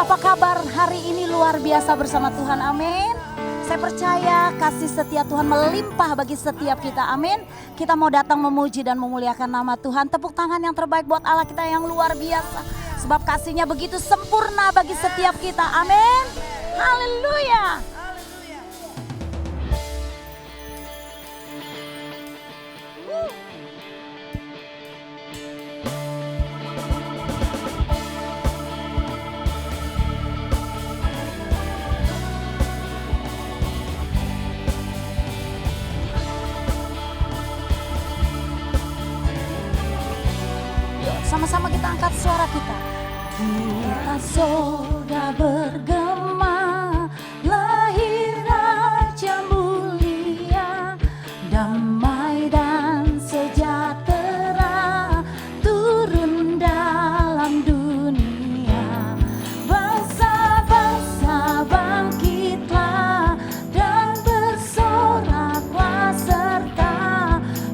Apa kabar hari ini? Luar biasa bersama Tuhan, amin. Saya percaya kasih setia Tuhan melimpah bagi setiap kita, amin. Kita mau datang memuji dan memuliakan nama Tuhan. Tepuk tangan yang terbaik buat Allah kita yang luar biasa. Sebab kasihnya begitu sempurna bagi setiap kita, amin. Haleluya. Sama-sama kita angkat suara kita. Kita surga bergema, lahir Raja mulia, damai dan sejahtera turun dalam dunia. Bangsa-bangsa bangkitlah dan bersoraklah serta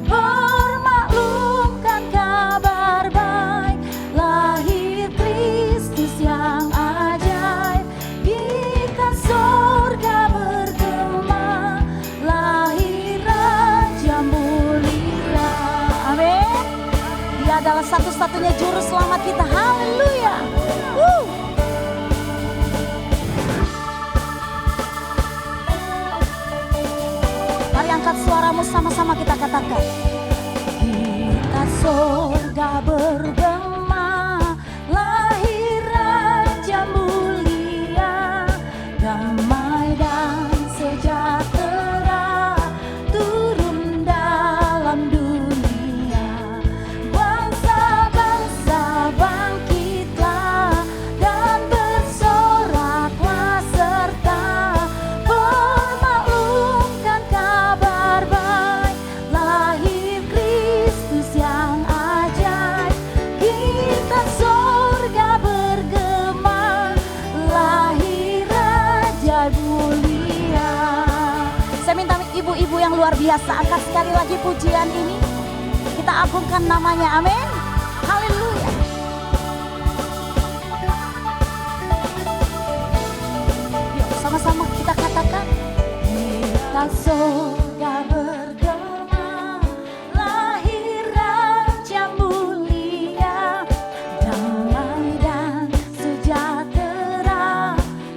bermaklumkan kabar baik, lahir Kristus yang ajaib. Kita surga bergema, lahir Raja mulia. Amin. Dia adalah satu-satunya juru selamat kita. Haleluya. Mari angkat suaramu, sama-sama kita katakan. Kita surga bergema, lahir Raja mulia, damai dan sejahtera turun dalam dunia. Bangsa-bangsa bangkitlah dan bersoraklah serta bermaklumkan kabar baik, lahir Kristus yang ajaib. Kita surga bergema, lahir Raja mulia. Saya minta ibu-ibu yang luar biasa angkat sekali lagi pujian ini. Kita agungkan namanya, amin. Haleluya. Yuk sama-sama kita katakan. Kita surga bergema, lahir Raja mulia, damai dan sejahtera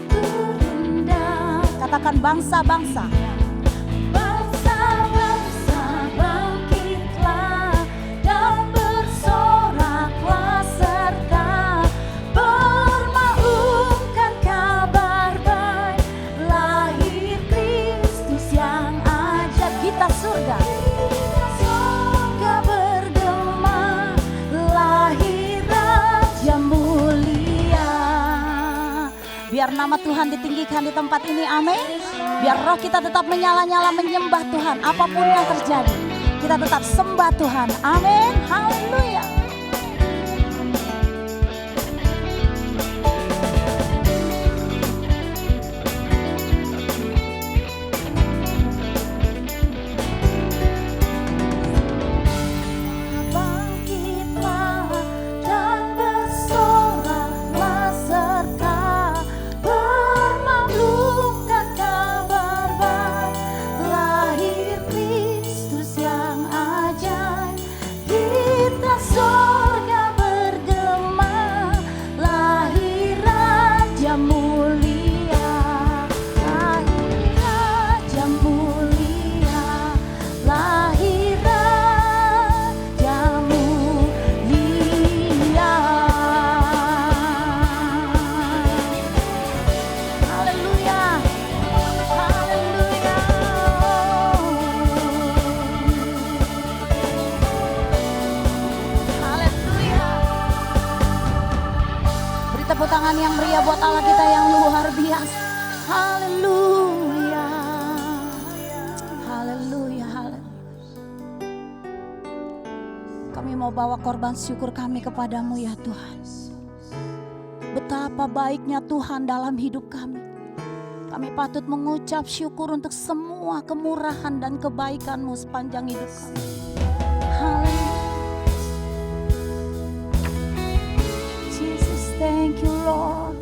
turun dalam. Katakan bangsa-bangsa. Bangsa-bangsa bangkitlah dan bersoraklah serta bermaklumkan kabar baik, lahir Kristus yang ajaib. Kita surga. Surga bergema, lahir Raja mulia. Biar nama Tuhan ditinggikan di tempat ini, amin. Biar roh kita tetap menyala-nyala menyembah Tuhan. Apapun yang terjadi, kita tetap sembah Tuhan, amin. Haleluya. Bangkitlah dan bersoraklah serta bermaklumkan kabar baik, lahir Kristus yang ajaib. Kita surga bergema, lahir Raja mulia, lahir Raja mulia, lahir Raja mulia. Haleluya. Haleluya. Haleluya. Beri tepuk tangan yang meriah buat Allah kita yang luar biasa. Haleluya. Haleluya. Haleluya. Kami mau bawa korban syukur kami kepadamu ya Tuhan. Betapa baiknya Tuhan dalam hidup kami. Kami patut mengucap syukur untuk semua kemurahan dan kebaikan-Mu sepanjang hidup kami. Haleluya. Jesus, thank you Lord.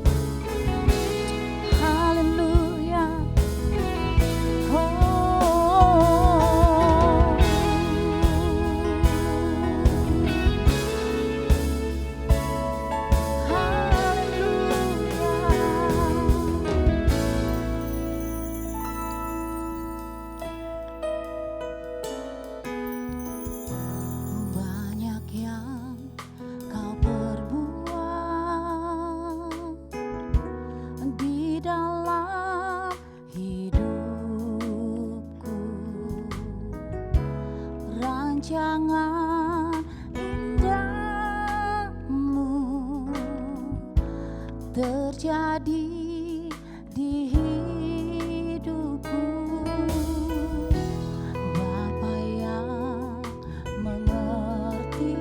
terjadi di hidupku. Bapa yang mengerti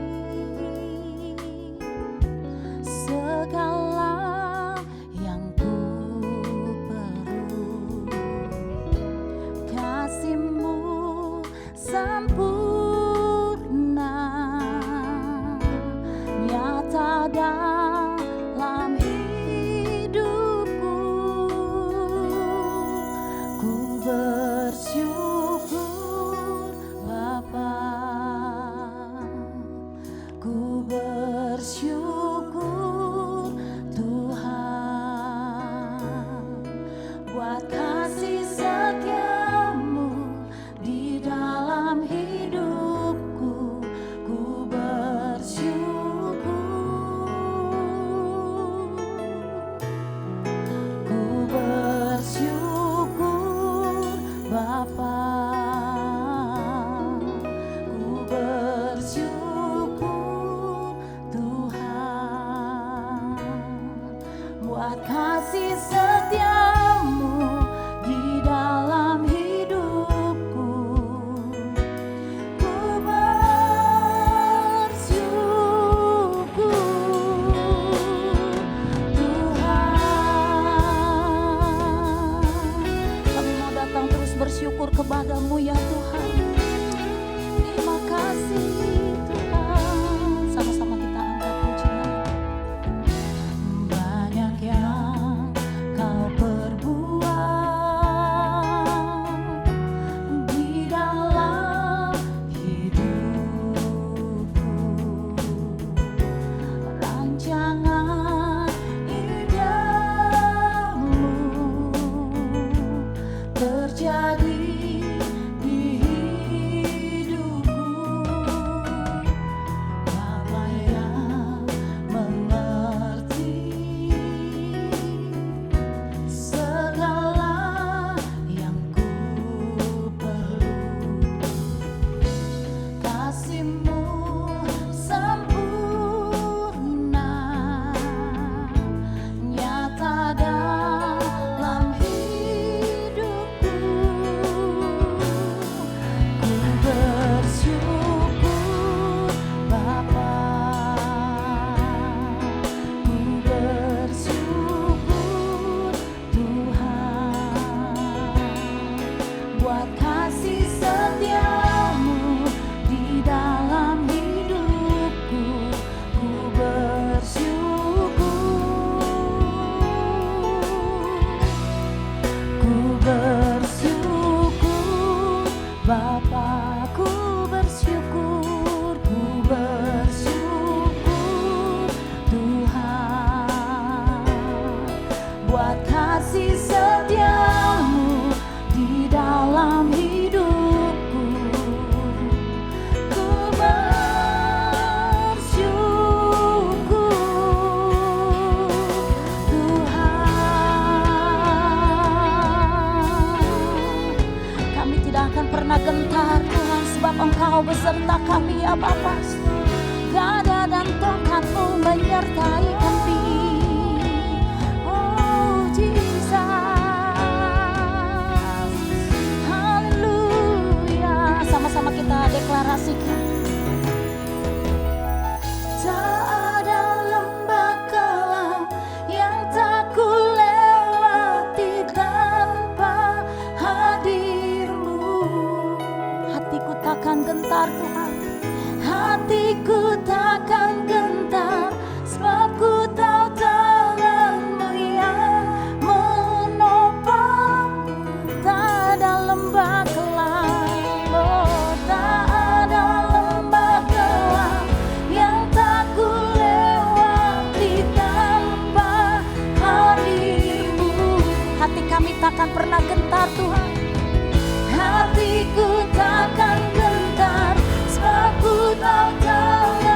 segala yang ku perlu, kasih-Mu sempurna nyata dalam hidupku. Ku bersyukur Bapa, ku bersyukur Tuhan buat kasih setia-Mu di dalam hidupku. Ku bersyukur Bapa, ku bersyukur Tuhan buat kasih setia-Mu di dalam hidupku. Ku bersyukur Tuhan. Kami mau datang terus bersyukur kepada-Mu ya Tuhan. Terima kasih Tuhan. Sama-sama kita angkat pujian. Banyak yang Kau perbuat di dalam hidupku. Rancangan indah-Mu terjadi di hidupku. Bapa yang mengerti segala yang ku perlu, kasih-Mu sempurna nyata dalam hidupku. Ku bersyukur Bapa, ku bersyukur Tuhan buat kasih setia-Mu di dalam hidupku. Ku bersyukur Bapa, ku bersyukur Tuhan buat kasih setia-Mu di dalam hidupku. Ku bersyukur Tuhan. Kami tidak akan pernah gentar Tuhan, sebab Engkau beserta kami ya Bapa. Gada dan tongkat-Mu menyertai kami. Oh Jesus, haleluya. Sama-sama kita deklarasikan. Tak ada lembah kelam yang tak ku lewati tanpa hadir-Mu. Hatiku takkan gentar Tuhan, hatiku takkan gentar, sebab ku tahu tangan-Mu yang menopang. Tak ada lembah kelam, oh tak ada lembah kelam yang tak ku lewati tanpa hadir-Mu. Hati kami takkan pernah gentar Tuhan, hatiku takkan gentar, sebab ku tahu tangan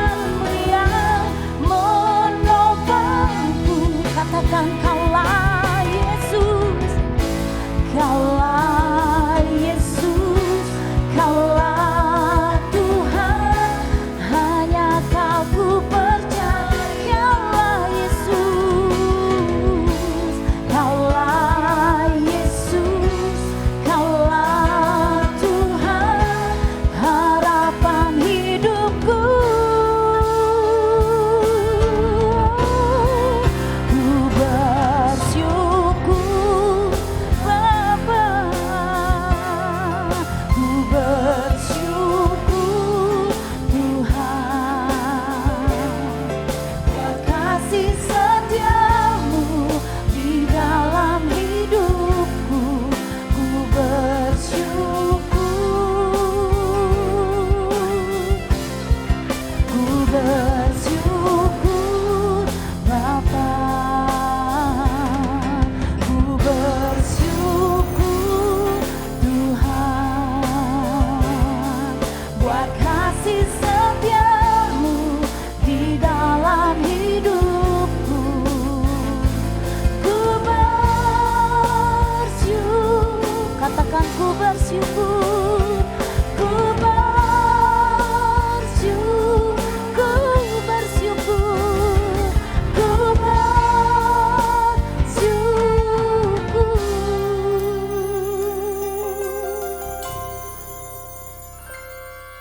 bersyukur Bapa, ku bersyukur Tuhan buat kasih setiamu di dalam hidupku. Ku bersyukur, katakan ku bersyukur, ku bersyukur, ku bersyukur, ku bersyukur.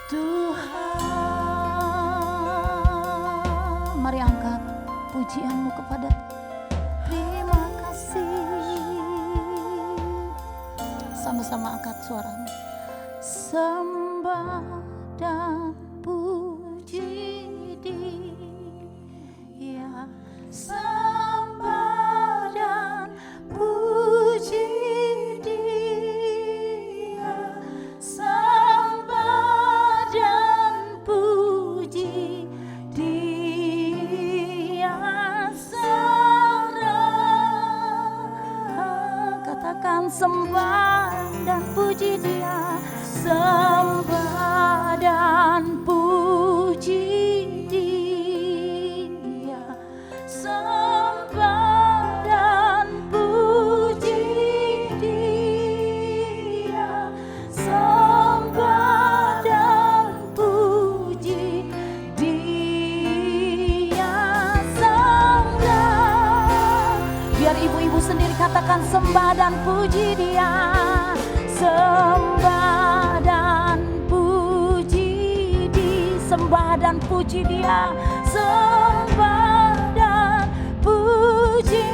Tuhan, mari angkat pujianmu kepada terima kasih. Sama-sama angkat suaramu. Sembah dan puji Dia, sembah dan puji Dia, sembah dan puji Dia, serah. Katakan sembah dan puji Dia, sembah dan puji Dia, sembah dan puji Dia, sembah dan puji Dia, Sang Raja. Biar ibu-ibu sendiri katakan sembah dan puji Dia, sembah dan puji Dia, sembah dan puji Dia, sembah dan puji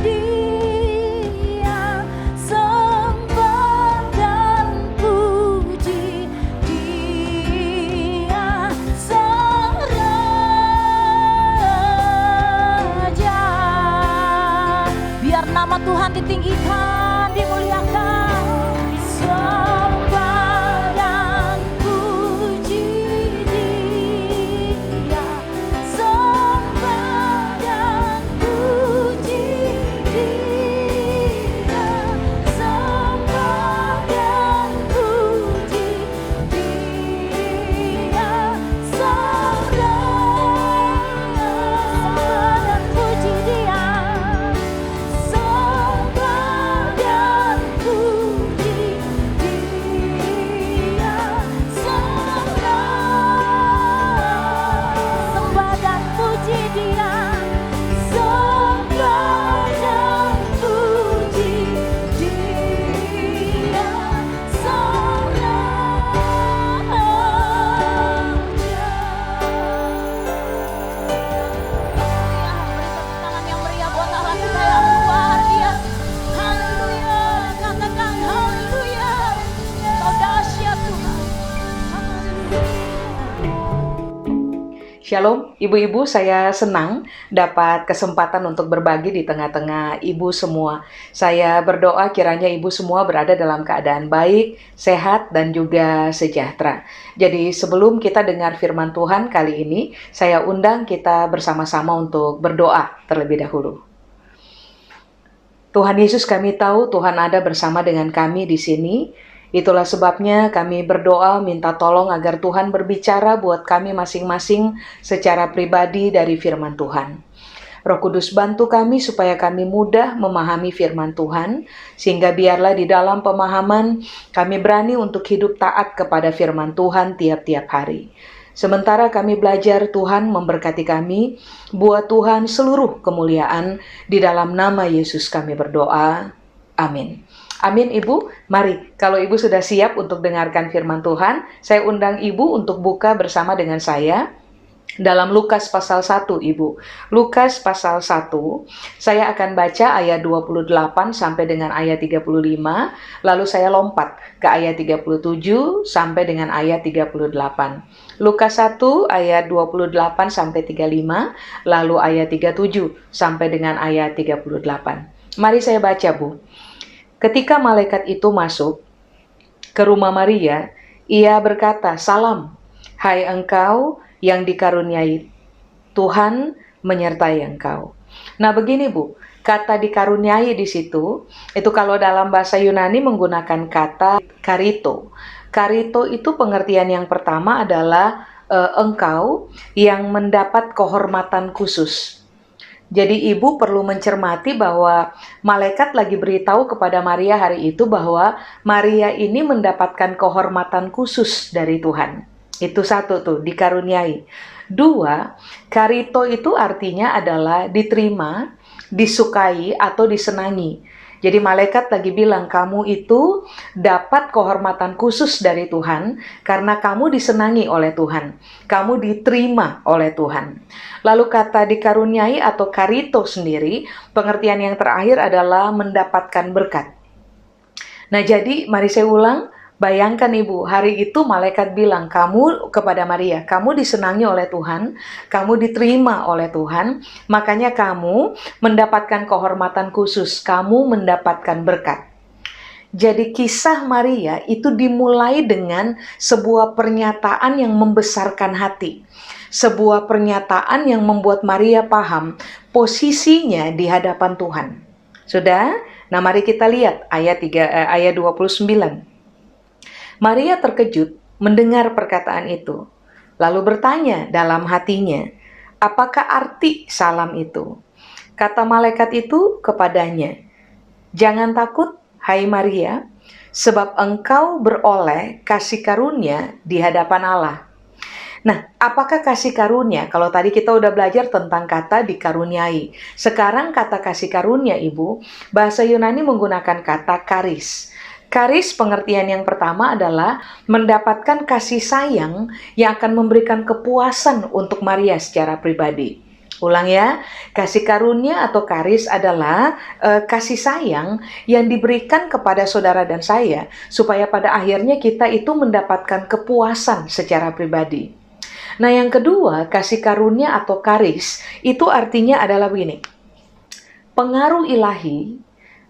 Dia, sembah dan puji Dia, Sang Raja. Biar nama Tuhan ditinggikan, dimuliakan. Sembah dan puji Dia, sembah dan puji Dia, sembah dan puji Dia, Sang Raja. Sembah dan puji Dia, sembah dan puji Dia, Sang Raja. Sembah dan puji Dia, sembah dan puji Dia, Sang Raja. Beri tepuk tangan yang meriah buat Allah kita yang luar biasa. Haleluya, katakan haleluya. Kau dahsyat Tuhan. Haleluya. Shalom, ibu-ibu, saya senang dapat kesempatan untuk berbagi di tengah-tengah ibu semua. Saya berdoa kiranya ibu semua berada dalam keadaan baik, sehat, dan juga sejahtera. Jadi sebelum kita dengar firman Tuhan kali ini, saya undang kita bersama-sama untuk berdoa terlebih dahulu. Tuhan Yesus, kami tahu Tuhan ada bersama dengan kami di sini. Itulah sebabnya kami berdoa minta tolong agar Tuhan berbicara buat kami masing-masing secara pribadi dari firman Tuhan. Roh Kudus bantu kami supaya kami mudah memahami firman Tuhan, sehingga biarlah di dalam pemahaman kami berani untuk hidup taat kepada firman Tuhan tiap-tiap hari. Sementara kami belajar, Tuhan memberkati kami, buat Tuhan seluruh kemuliaan, di dalam nama Yesus kami berdoa. Amin. Amin, Ibu. Mari, kalau Ibu sudah siap untuk dengarkan firman Tuhan, saya undang Ibu untuk buka bersama dengan saya dalam Lukas pasal 1, Ibu. Lukas pasal 1, saya akan baca ayat 28 sampai dengan ayat 35, lalu saya lompat ke ayat 37 sampai dengan ayat 38. Lukas 1 ayat 28 sampai 35, lalu ayat 37 sampai dengan ayat 38. Mari saya baca, Bu. Ketika malaikat itu masuk ke rumah Maria, ia berkata, "Salam, hai engkau yang dikaruniai Tuhan menyertai engkau. Nah begini Bu, kata dikaruniai di situ, itu kalau dalam bahasa Yunani menggunakan kata karito. Karito itu pengertian yang pertama adalah engkau yang mendapat kehormatan khusus. Jadi ibu perlu mencermati bahwa malaikat lagi beritahu kepada Maria hari itu bahwa Maria ini mendapatkan kehormatan khusus dari Tuhan. Itu satu tuh, dikaruniai. Dua, karito itu artinya adalah diterima, disukai atau disenangi. Jadi malaikat lagi bilang, kamu itu dapat kehormatan khusus dari Tuhan karena kamu disenangi oleh Tuhan. Kamu diterima oleh Tuhan. Lalu kata dikaruniai atau karito sendiri, pengertian yang terakhir adalah mendapatkan berkat. Nah jadi mari saya ulang, bayangkan Ibu, hari itu malaikat bilang kamu kepada Maria, kamu disenangi oleh Tuhan, kamu diterima oleh Tuhan, makanya kamu mendapatkan kehormatan khusus, kamu mendapatkan berkat. Jadi kisah Maria itu dimulai dengan sebuah pernyataan yang membesarkan hati. Sebuah pernyataan yang membuat Maria paham posisinya di hadapan Tuhan. Sudah? Nah mari kita lihat ayat 29. Maria terkejut mendengar perkataan itu, lalu bertanya dalam hatinya, apakah arti salam itu? Kata malaikat itu kepadanya, jangan takut, hai Maria, sebab engkau beroleh kasih karunia di hadapan Allah. Nah, apakah kasih karunia? Kalau tadi kita udah belajar tentang kata dikaruniai. Sekarang kata kasih karunia, Ibu, bahasa Yunani menggunakan kata karis. Karis pengertian yang pertama adalah mendapatkan kasih sayang yang akan memberikan kepuasan untuk Maria secara pribadi. Ulang ya, kasih karunia atau karis adalah kasih sayang yang diberikan kepada saudara dan saya supaya pada akhirnya kita itu mendapatkan kepuasan secara pribadi. Nah yang kedua, kasih karunia atau karis itu artinya adalah begini, pengaruh ilahi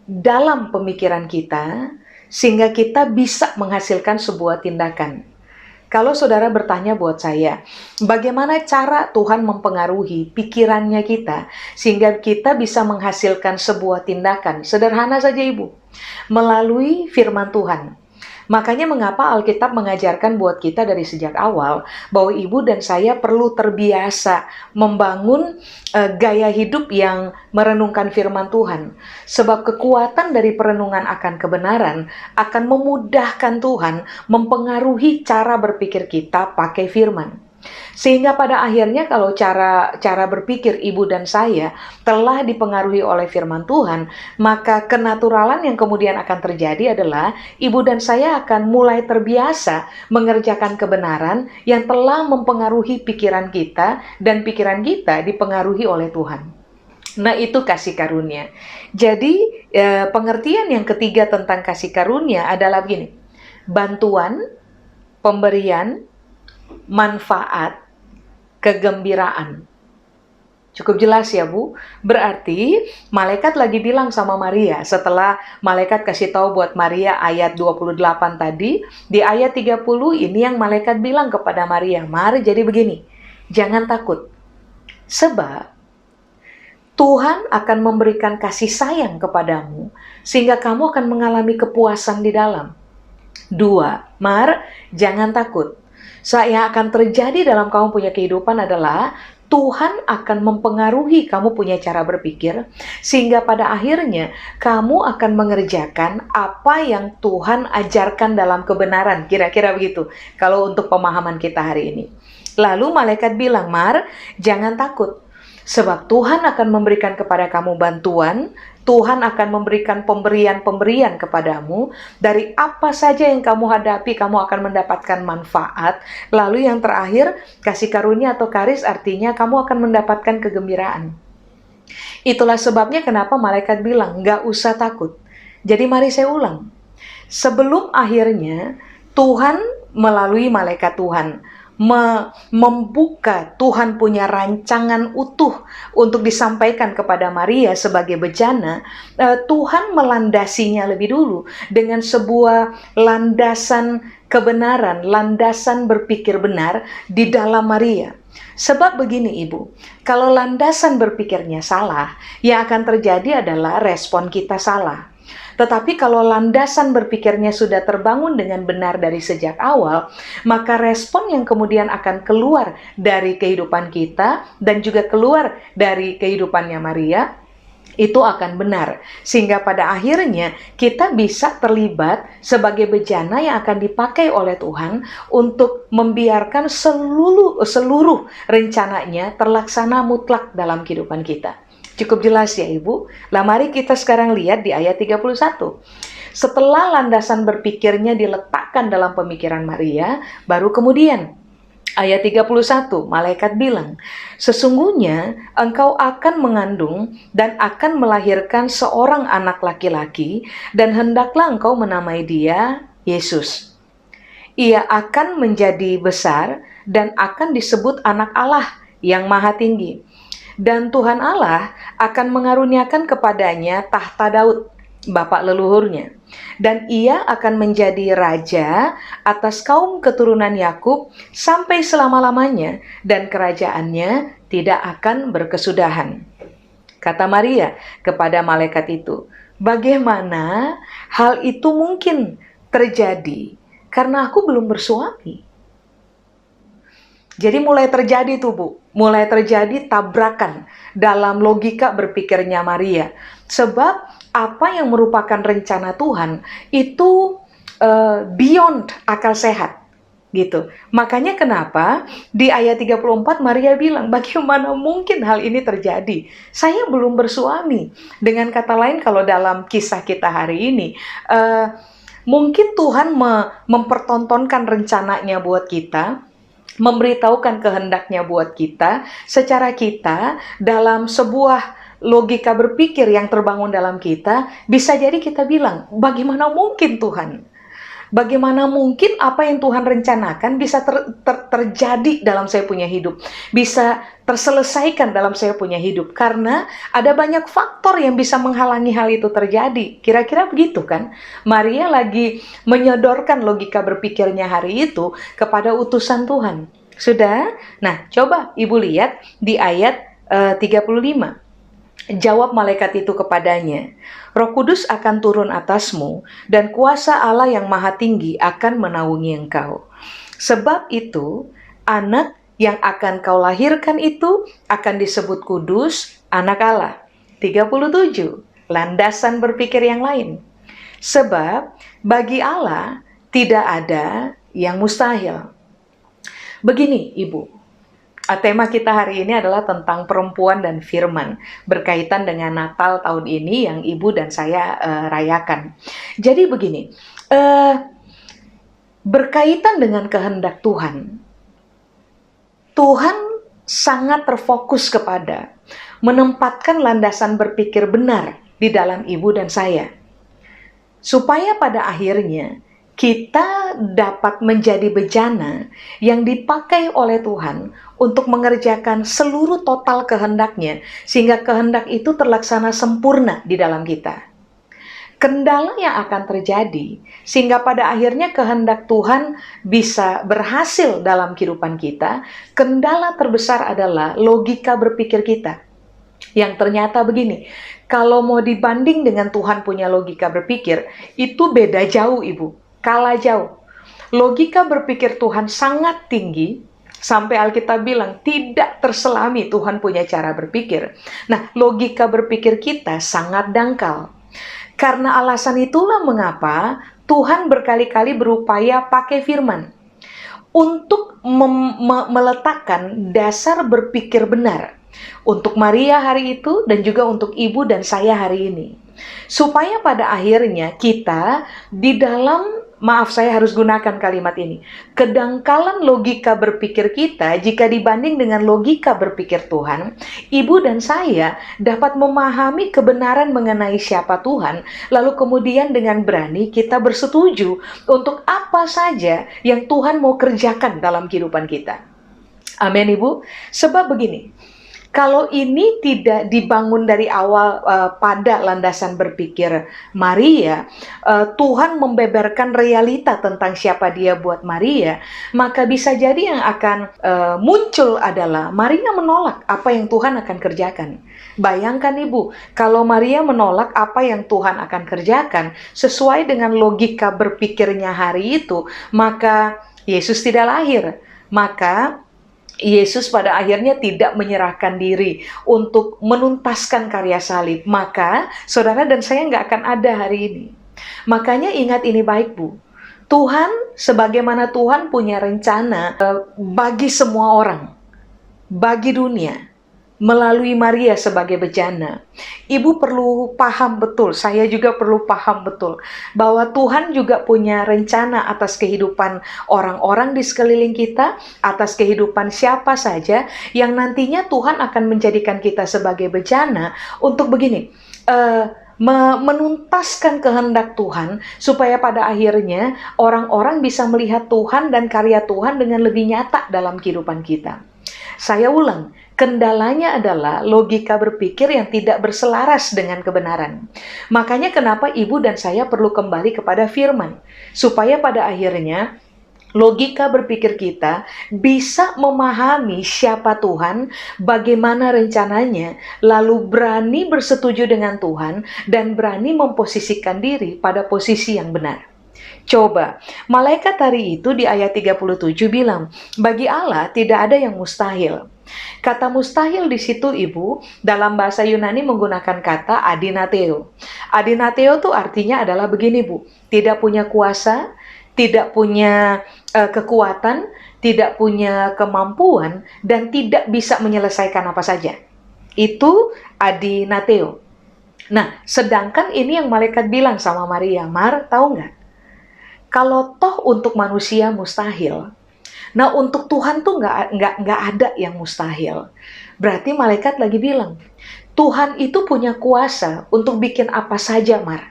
dalam pemikiran kita sehingga kita bisa menghasilkan sebuah tindakan. Kalau saudara bertanya buat saya, bagaimana cara Tuhan mempengaruhi pikirannya kita sehingga kita bisa menghasilkan sebuah tindakan? Sederhana saja Ibu, melalui firman Tuhan. Makanya mengapa Alkitab mengajarkan buat kita dari sejak awal bahwa ibu dan saya perlu terbiasa membangun gaya hidup yang merenungkan firman Tuhan. Sebab kekuatan dari perenungan akan kebenaran akan memudahkan Tuhan mempengaruhi cara berpikir kita pakai firman. Sehingga pada akhirnya kalau cara berpikir ibu dan saya telah dipengaruhi oleh firman Tuhan, maka kenaturalan yang kemudian akan terjadi adalah ibu dan saya akan mulai terbiasa mengerjakan kebenaran yang telah mempengaruhi pikiran kita dan pikiran kita dipengaruhi oleh Tuhan. Nah itu kasih karunia. Jadi pengertian yang ketiga tentang kasih karunia adalah begini, bantuan, pemberian, manfaat, kegembiraan. Cukup jelas ya Bu? Berarti malaikat lagi bilang sama Maria setelah malaikat kasih tahu buat Maria ayat 28 tadi, di ayat 30 ini yang malaikat bilang kepada Maria, mari jadi begini, jangan takut. Sebab Tuhan akan memberikan kasih sayang kepadamu sehingga kamu akan mengalami kepuasan di dalam. 2, jangan takut. Yang akan terjadi dalam kamu punya kehidupan adalah Tuhan akan mempengaruhi kamu punya cara berpikir sehingga pada akhirnya kamu akan mengerjakan apa yang Tuhan ajarkan dalam kebenaran. Kira-kira begitu kalau untuk pemahaman kita hari ini. Lalu malaikat bilang, jangan takut. Sebab Tuhan akan memberikan kepada kamu bantuan, Tuhan akan memberikan pemberian-pemberian kepadamu. Dari apa saja yang kamu hadapi, kamu akan mendapatkan manfaat. Lalu yang terakhir, kasih karunia atau karis artinya kamu akan mendapatkan kegembiraan. Itulah sebabnya kenapa malaikat bilang, nggak usah takut. Jadi mari saya ulang. Sebelum akhirnya Tuhan melalui malaikat Tuhan membuka Tuhan punya rancangan utuh untuk disampaikan kepada Maria sebagai bejana, Tuhan melandasinya lebih dulu dengan sebuah landasan kebenaran, landasan berpikir benar di dalam Maria. Sebab begini Ibu, kalau landasan berpikirnya salah, yang akan terjadi adalah respon kita salah. Tetapi kalau landasan berpikirnya sudah terbangun dengan benar dari sejak awal, maka respon yang kemudian akan keluar dari kehidupan kita dan juga keluar dari kehidupannya Maria, itu akan benar. Sehingga pada akhirnya kita bisa terlibat sebagai bejana yang akan dipakai oleh Tuhan untuk membiarkan seluruh rencananya terlaksana mutlak dalam kehidupan kita. Cukup jelas ya Ibu? Lah mari kita sekarang lihat di ayat 31. Setelah landasan berpikirnya diletakkan dalam pemikiran Maria, baru kemudian ayat 31, malaikat bilang, sesungguhnya engkau akan mengandung dan akan melahirkan seorang anak laki-laki, dan hendaklah engkau menamai dia Yesus. Ia akan menjadi besar dan akan disebut anak Allah yang maha tinggi. Dan Tuhan Allah akan mengaruniakan kepadanya tahta Daud, bapak leluhurnya. Dan ia akan menjadi raja atas kaum keturunan Yakub sampai selama-lamanya, dan kerajaannya tidak akan berkesudahan. Kata Maria kepada malaikat itu, bagaimana hal itu mungkin terjadi karena aku belum bersuami? Jadi mulai terjadi tuh Bu, mulai terjadi tabrakan dalam logika berpikirnya Maria. Sebab apa yang merupakan rencana Tuhan itu beyond akal sehat gitu. Makanya kenapa di ayat 34 Maria bilang, bagaimana mungkin hal ini terjadi? Saya belum bersuami. Dengan kata lain, kalau dalam kisah kita hari ini, mungkin Tuhan mempertontonkan rencananya buat kita, memberitahukan kehendaknya buat kita, secara kita dalam sebuah logika berpikir yang terbangun dalam kita, bisa jadi kita bilang, bagaimana mungkin Tuhan? Bagaimana mungkin apa yang Tuhan rencanakan bisa terjadi dalam saya punya hidup, bisa terselesaikan dalam saya punya hidup, karena ada banyak faktor yang bisa menghalangi hal itu terjadi. Kira-kira begitu kan? Maria lagi menyodorkan logika berpikirnya hari itu kepada utusan Tuhan. Sudah? Nah, coba Ibu lihat di ayat 35. Jawab malaikat itu kepadanya, Roh Kudus akan turun atasmu, dan kuasa Allah yang maha tinggi akan menaungi engkau. Sebab itu, anak yang akan kau lahirkan itu akan disebut kudus, anak Allah. 37. Landasan berpikir yang lain. Sebab bagi Allah tidak ada yang mustahil. Begini Ibu, tema kita hari ini adalah tentang perempuan dan firman, berkaitan dengan Natal tahun ini yang Ibu dan saya rayakan. Jadi begini, berkaitan dengan kehendak Tuhan, Tuhan sangat terfokus kepada menempatkan landasan berpikir benar di dalam Ibu dan saya, supaya pada akhirnya kita dapat menjadi bejana yang dipakai oleh Tuhan untuk mengerjakan seluruh total kehendaknya, sehingga kehendak itu terlaksana sempurna di dalam kita. Kendala yang akan terjadi, sehingga pada akhirnya kehendak Tuhan bisa berhasil dalam kehidupan kita, kendala terbesar adalah logika berpikir kita. Yang ternyata begini, kalau mau dibanding dengan Tuhan punya logika berpikir, itu beda jauh Ibu. Kalah jauh. Logika berpikir Tuhan sangat tinggi, sampai Alkitab bilang tidak terselami Tuhan punya cara berpikir. Nah, logika berpikir kita sangat dangkal. Karena alasan itulah mengapa Tuhan berkali-kali berupaya pakai firman untuk meletakkan dasar berpikir benar untuk Maria hari itu dan juga untuk Ibu dan saya hari ini. Supaya pada akhirnya kita di dalam, maaf saya harus gunakan kalimat ini, kedangkalan logika berpikir kita jika dibanding dengan logika berpikir Tuhan, Ibu dan saya dapat memahami kebenaran mengenai siapa Tuhan, lalu kemudian dengan berani kita bersetuju untuk apa saja yang Tuhan mau kerjakan dalam kehidupan kita. Amin Ibu. Sebab begini, Kalau ini tidak dibangun dari awal pada landasan berpikir Maria, Tuhan membeberkan realita tentang siapa dia buat Maria, maka bisa jadi yang akan muncul adalah Maria menolak apa yang Tuhan akan kerjakan. Bayangkan Ibu, kalau Maria menolak apa yang Tuhan akan kerjakan sesuai dengan logika berpikirnya hari itu, maka Yesus tidak lahir. Maka Yesus pada akhirnya tidak menyerahkan diri untuk menuntaskan karya salib. Maka saudara dan saya nggak akan ada hari ini. Makanya ingat ini baik Bu. Tuhan, sebagaimana Tuhan punya rencana bagi semua orang, bagi dunia, melalui Maria sebagai bejana. Ibu perlu paham betul, saya juga perlu paham betul, bahwa Tuhan juga punya rencana atas kehidupan orang-orang di sekeliling kita, atas kehidupan siapa saja, yang nantinya Tuhan akan menjadikan kita sebagai bejana untuk begini, menuntaskan kehendak Tuhan, supaya pada akhirnya orang-orang bisa melihat Tuhan dan karya Tuhan dengan lebih nyata dalam kehidupan kita. Saya ulang, kendalanya adalah logika berpikir yang tidak berselaras dengan kebenaran. Makanya kenapa ibu dan saya perlu kembali kepada firman, supaya pada akhirnya logika berpikir kita bisa memahami siapa Tuhan, bagaimana rencananya, lalu berani bersetuju dengan Tuhan, dan berani memposisikan diri pada posisi yang benar. Coba, malaikat hari itu di ayat 37 bilang, bagi Allah tidak ada yang mustahil. Kata mustahil di situ Ibu, dalam bahasa Yunani menggunakan kata adinateo. Adinateo itu artinya adalah begini Bu, tidak punya kuasa, tidak punya kekuatan, tidak punya kemampuan, dan tidak bisa menyelesaikan apa saja. Itu adinateo. Nah, sedangkan ini yang malaikat bilang sama Maria, Mar, tahu nggak? Kalau toh untuk manusia mustahil, nah untuk Tuhan tuh nggak ada yang mustahil. Berarti malaikat lagi bilang, Tuhan itu punya kuasa untuk bikin apa saja, Mar.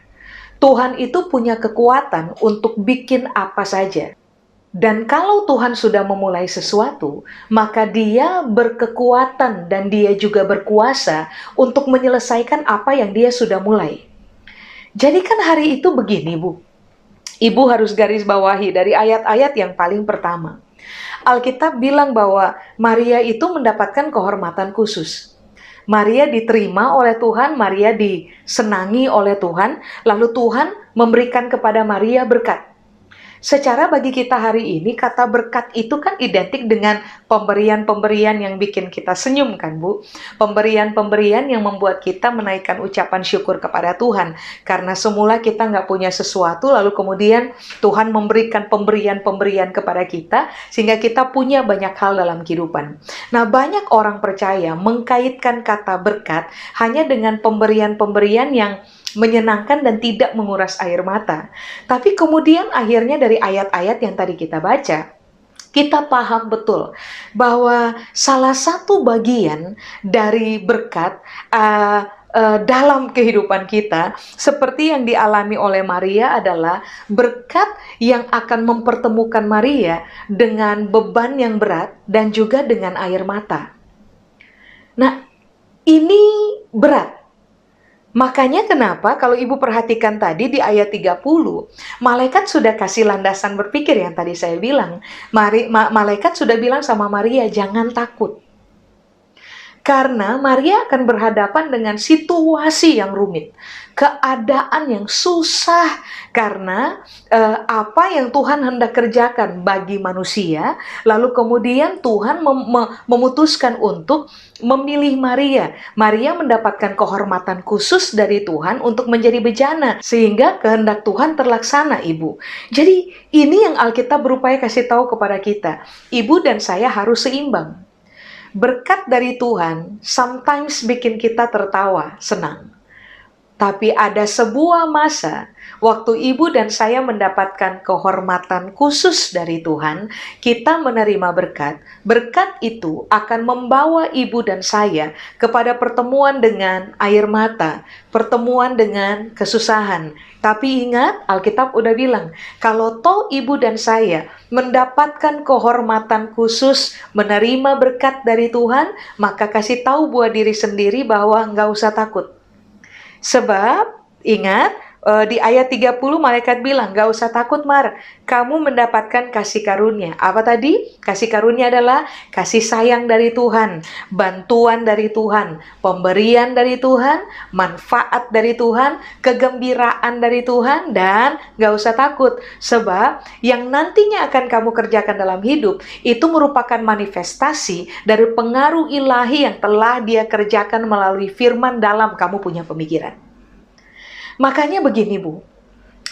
Tuhan itu punya kekuatan untuk bikin apa saja. Dan kalau Tuhan sudah memulai sesuatu, maka Dia berkekuatan dan Dia juga berkuasa untuk menyelesaikan apa yang Dia sudah mulai. Jadi kan hari itu begini, Bu. Ibu harus garis bawahi dari ayat-ayat yang paling pertama. Alkitab bilang bahwa Maria itu mendapatkan kehormatan khusus. Maria diterima oleh Tuhan, Maria disenangi oleh Tuhan, lalu Tuhan memberikan kepada Maria berkat. Secara bagi kita hari ini, kata berkat itu kan identik dengan pemberian-pemberian yang bikin kita senyum kan Bu? Pemberian-pemberian yang membuat kita menaikkan ucapan syukur kepada Tuhan. Karena semula kita nggak punya sesuatu, lalu kemudian Tuhan memberikan pemberian-pemberian kepada kita, sehingga kita punya banyak hal dalam kehidupan. Nah, banyak orang percaya mengkaitkan kata berkat hanya dengan pemberian-pemberian yang menyenangkan dan tidak menguras air mata. Tapi kemudian akhirnya dari ayat-ayat yang tadi kita baca, kita paham betul bahwa salah satu bagian dari berkat dalam kehidupan kita, seperti yang dialami oleh Maria, adalah berkat yang akan mempertemukan Maria dengan beban yang berat dan juga dengan air mata. Nah, ini berat. Makanya kenapa kalau Ibu perhatikan tadi di ayat 30, malaikat sudah kasih landasan berpikir yang tadi saya bilang. Malaikat sudah bilang sama Maria, jangan takut. Karena Maria akan berhadapan dengan situasi yang rumit, keadaan yang susah, karena apa yang Tuhan hendak kerjakan bagi manusia, lalu kemudian Tuhan memutuskan untuk memilih Maria. Maria mendapatkan kehormatan khusus dari Tuhan untuk menjadi bejana, sehingga kehendak Tuhan terlaksana, Ibu. Jadi ini yang Alkitab berupaya kasih tahu kepada kita. Ibu dan saya harus seimbang. Berkat dari Tuhan sometimes bikin kita tertawa, senang. Tapi ada sebuah masa waktu ibu dan saya mendapatkan kehormatan khusus dari Tuhan, kita menerima berkat. Berkat itu akan membawa ibu dan saya kepada pertemuan dengan air mata, pertemuan dengan kesusahan. Tapi ingat, Alkitab udah bilang, kalau toh ibu dan saya mendapatkan kehormatan khusus, menerima berkat dari Tuhan, maka kasih tahu buat diri sendiri bahwa nggak usah takut. Sebab, ingat, di ayat 30 malaikat bilang, gak usah takut Mar, kamu mendapatkan kasih karunia. Apa tadi? Kasih karunia adalah kasih sayang dari Tuhan, bantuan dari Tuhan, pemberian dari Tuhan, manfaat dari Tuhan, kegembiraan dari Tuhan, dan gak usah takut. Sebab, yang nantinya akan kamu kerjakan dalam hidup, itu merupakan manifestasi dari pengaruh ilahi yang telah Dia kerjakan melalui firman dalam kamu punya pemikiran. Makanya begini Bu,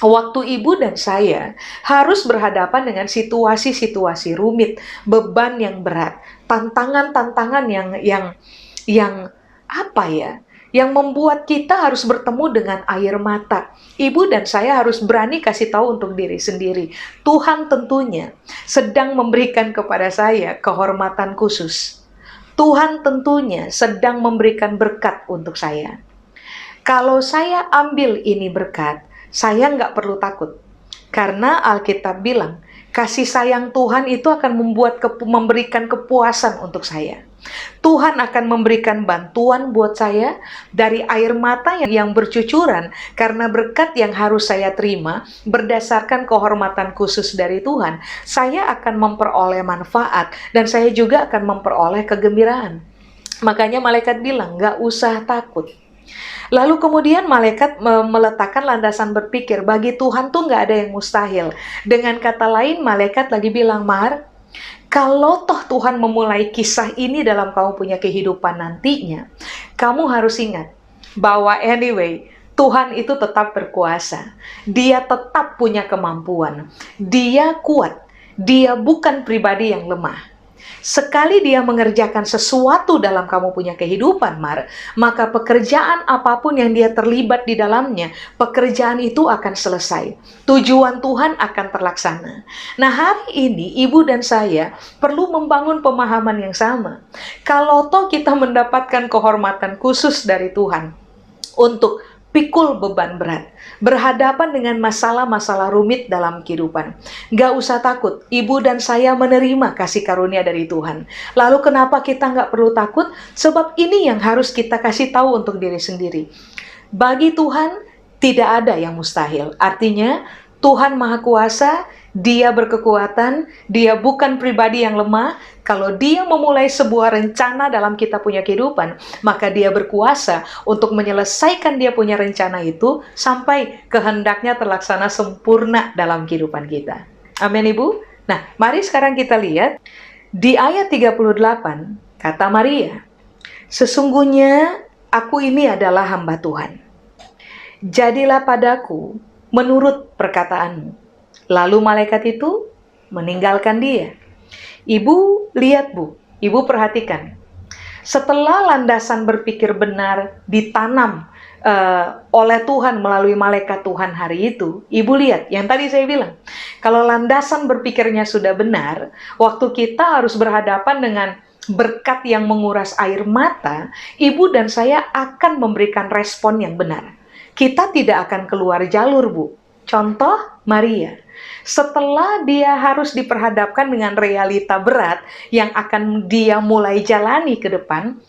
waktu ibu dan saya harus berhadapan dengan situasi-situasi rumit, beban yang berat, tantangan-tantangan yang apa ya? Yang membuat kita harus bertemu dengan air mata. Ibu dan saya harus berani kasih tahu untuk diri sendiri. Tuhan tentunya sedang memberikan kepada saya kehormatan khusus. Tuhan tentunya sedang memberikan berkat untuk saya. Kalau saya ambil ini berkat, saya nggak perlu takut. Karena Alkitab bilang, kasih sayang Tuhan itu akan memberikan kepuasan untuk saya. Tuhan akan memberikan bantuan buat saya dari air mata yang bercucuran karena berkat yang harus saya terima berdasarkan kehormatan khusus dari Tuhan. Saya akan memperoleh manfaat dan saya juga akan memperoleh kegembiraan. Makanya malaikat bilang, nggak usah takut. Lalu kemudian malaikat meletakkan landasan berpikir, bagi Tuhan tuh nggak ada yang mustahil. Dengan kata lain, malaikat lagi bilang, Mar, kalau toh Tuhan memulai kisah ini dalam kamu punya kehidupan nantinya, kamu harus ingat bahwa anyway, Tuhan itu tetap berkuasa. Dia tetap punya kemampuan. Dia kuat. Dia bukan pribadi yang lemah. Sekali Dia mengerjakan sesuatu dalam kamu punya kehidupan, Mar, maka pekerjaan apapun yang Dia terlibat di dalamnya, pekerjaan itu akan selesai. Tujuan Tuhan akan terlaksana. Nah, hari ini ibu dan saya perlu membangun pemahaman yang sama. Kalau toh kita mendapatkan kehormatan khusus dari Tuhan untuk pikul beban berat, berhadapan dengan masalah-masalah rumit dalam kehidupan. Gak usah takut, ibu dan saya menerima kasih karunia dari Tuhan. Lalu kenapa kita gak perlu takut? Sebab ini yang harus kita kasih tahu untuk diri sendiri. Bagi Tuhan, tidak ada yang mustahil. Artinya, Tuhan Maha Kuasa, Dia berkekuatan, Dia bukan pribadi yang lemah. Kalau Dia memulai sebuah rencana dalam kita punya kehidupan, maka Dia berkuasa untuk menyelesaikan Dia punya rencana itu sampai kehendaknya terlaksana sempurna dalam kehidupan kita. Amin Ibu? Nah, mari sekarang kita lihat di ayat 38, kata Maria, sesungguhnya aku ini adalah hamba Tuhan. Jadilah padaku menurut perkataanmu. Lalu malaikat itu meninggalkan dia. Ibu lihat Bu, ibu perhatikan. Setelah landasan berpikir benar ditanam oleh Tuhan melalui malaikat Tuhan hari itu, ibu lihat, yang tadi saya bilang, kalau landasan berpikirnya sudah benar, waktu kita harus berhadapan dengan berkat yang menguras air mata, ibu dan saya akan memberikan respon yang benar. Kita tidak akan keluar jalur Bu. Contoh Maria, setelah dia harus diperhadapkan dengan realita berat yang akan dia mulai jalani ke depan,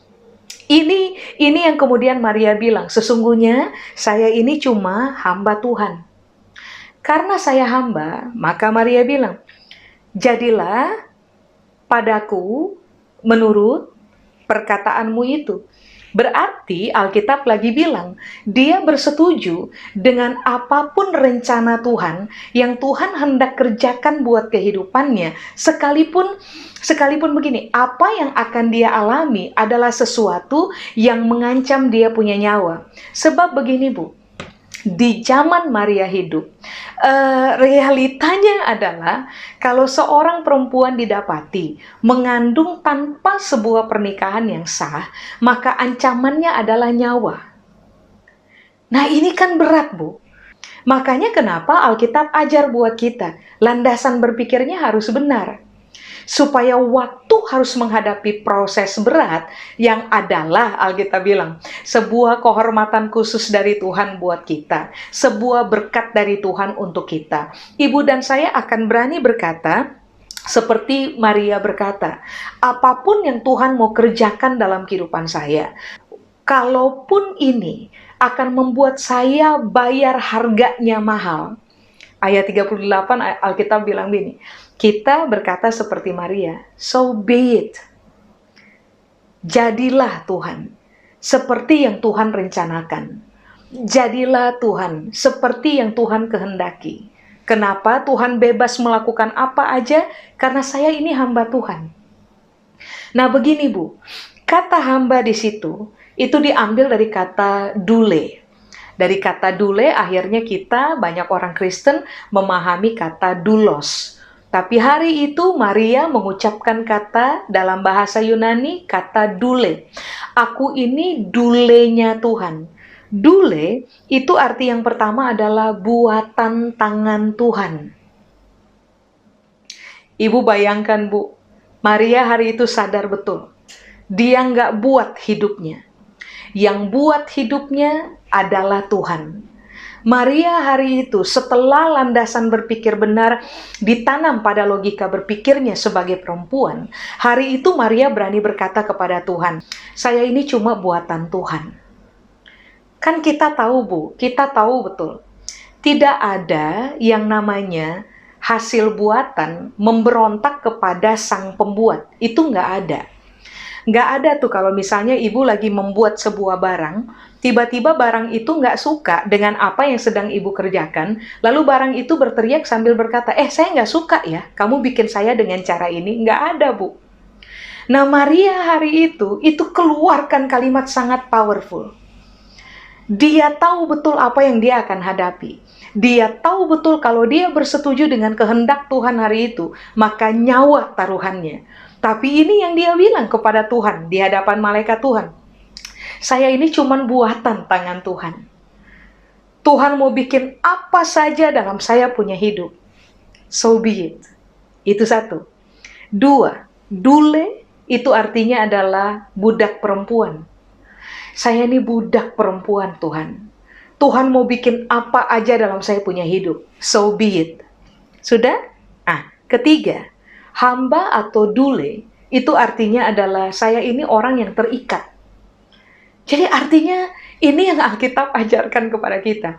ini yang kemudian Maria bilang, sesungguhnya saya ini cuma hamba Tuhan. Karena saya hamba, maka Maria bilang, jadilah padaku menurut perkataanmu itu. Berarti Alkitab lagi bilang, dia bersetuju dengan apapun rencana Tuhan yang Tuhan hendak kerjakan buat kehidupannya. Sekalipun begini, apa yang akan dia alami adalah sesuatu yang mengancam dia punya nyawa. Sebab begini Bu, di zaman Maria hidup, realitanya adalah kalau seorang perempuan didapati mengandung tanpa sebuah pernikahan yang sah, maka ancamannya adalah nyawa. Nah ini kan berat, Bu. Makanya kenapa Alkitab ajar buat kita, landasan berpikirnya harus benar. Supaya waktu harus menghadapi proses berat yang adalah Alkitab bilang sebuah kehormatan khusus dari Tuhan buat kita, sebuah berkat dari Tuhan untuk kita. Ibu dan saya akan berani berkata seperti Maria berkata, apapun yang Tuhan mau kerjakan dalam kehidupan saya, kalaupun ini akan membuat saya bayar harganya mahal. Ayat 38 Alkitab bilang gini, kita berkata seperti Maria, so be it. Jadilah Tuhan, seperti yang Tuhan rencanakan. Jadilah Tuhan, seperti yang Tuhan kehendaki. Kenapa Tuhan bebas melakukan apa aja? Karena saya ini hamba Tuhan. Nah begini Bu, kata hamba di situ, itu diambil dari kata dule. Dari kata dule akhirnya kita banyak orang Kristen memahami kata doulos. Tapi hari itu Maria mengucapkan kata dalam bahasa Yunani kata dule. Aku ini dulenya Tuhan. Dule itu arti yang pertama adalah buatan tangan Tuhan. Ibu bayangkan Bu, Maria hari itu sadar betul. Dia nggak buat hidupnya. Yang buat hidupnya adalah Tuhan. Maria hari itu setelah landasan berpikir benar ditanam pada logika berpikirnya sebagai perempuan, hari itu Maria berani berkata kepada Tuhan, saya ini cuma buatan Tuhan. Kan kita tahu Bu, kita tahu betul, tidak ada yang namanya hasil buatan memberontak kepada sang pembuat, itu nggak ada. Nggak ada tuh kalau misalnya ibu lagi membuat sebuah barang, tiba-tiba barang itu nggak suka dengan apa yang sedang ibu kerjakan, lalu barang itu berteriak sambil berkata, saya nggak suka ya, kamu bikin saya dengan cara ini. Nggak ada Bu. Nah Maria hari itu keluarkan kalimat sangat powerful. Dia tahu betul apa yang dia akan hadapi. Dia tahu betul kalau dia bersetuju dengan kehendak Tuhan hari itu, maka nyawa taruhannya. Tapi ini yang dia bilang kepada Tuhan di hadapan malaikat Tuhan. Saya ini cuman buatan tangan Tuhan. Tuhan mau bikin apa saja dalam saya punya hidup. So be it. Itu satu. Dua, dule itu artinya adalah budak perempuan. Saya ini budak perempuan Tuhan. Tuhan mau bikin apa aja dalam saya punya hidup. So be it. Sudah? Ketiga, hamba atau dule itu artinya adalah saya ini orang yang terikat. Jadi artinya ini yang Alkitab ajarkan kepada kita.